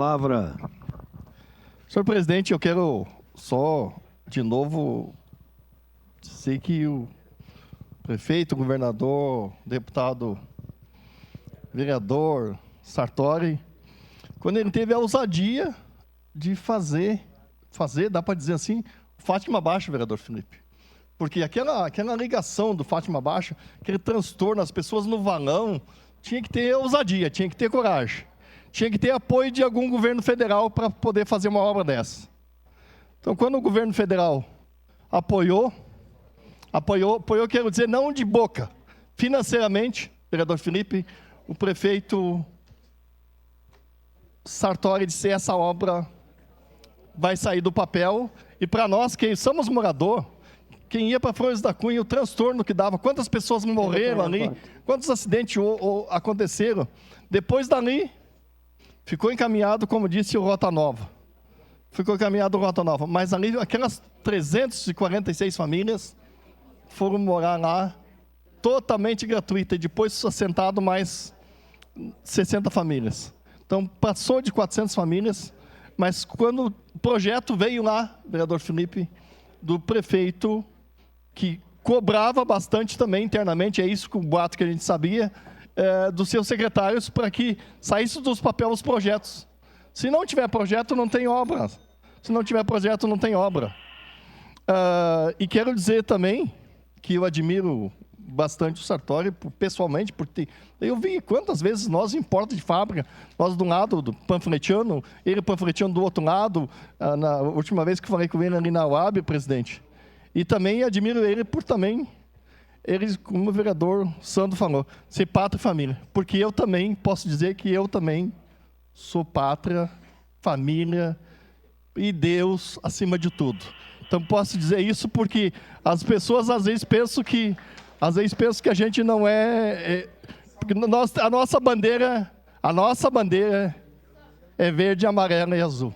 Palavra. Senhor presidente, eu quero só, de novo, dizer que o prefeito, o governador, deputado, vereador Sartori, quando ele teve a ousadia de fazer, dá para dizer assim, Fátima Baixa, vereador Felipe. Porque aquela ligação do Fátima Baixa, aquele transtorno, as pessoas no valão, tinha que ter ousadia, tinha que ter coragem. Tinha que ter apoio de algum governo federal para poder fazer uma obra dessa. Então, quando o governo federal apoiou, quero dizer, não de boca, financeiramente, vereador Felipe, o prefeito Sartori disse: essa obra vai sair do papel, e para nós, que somos morador, quem ia para Flores da Cunha, o transtorno que dava, quantas pessoas morreram ali, quantos acidentes aconteceram, depois dali, ficou encaminhado, como disse, o Rota Nova. Mas ali, aquelas 346 famílias foram morar lá, totalmente gratuita, e depois assentado mais 60 famílias. Então, passou de 400 famílias, mas quando o projeto veio lá, vereador Felipe, do prefeito, que cobrava bastante também internamente, é isso que o boato que a gente sabia, dos seus secretários, para que saísse dos papéis os projetos. Se não tiver projeto, não tem obra. E quero dizer também que eu admiro bastante o Sartori, pessoalmente, porque eu vi quantas vezes nós em porta de fábrica, nós de um lado do panfletiano, ele panfletiano do outro lado, na última vez que falei com ele ali na UAB, presidente. E também admiro ele por também, ele, como o vereador Sandro falou, ser pátria e família. Porque eu também posso dizer que eu também sou pátria, família e Deus acima de tudo. Então posso dizer isso porque as pessoas às vezes pensam que a gente não porque a nossa bandeira é verde, amarela e azul.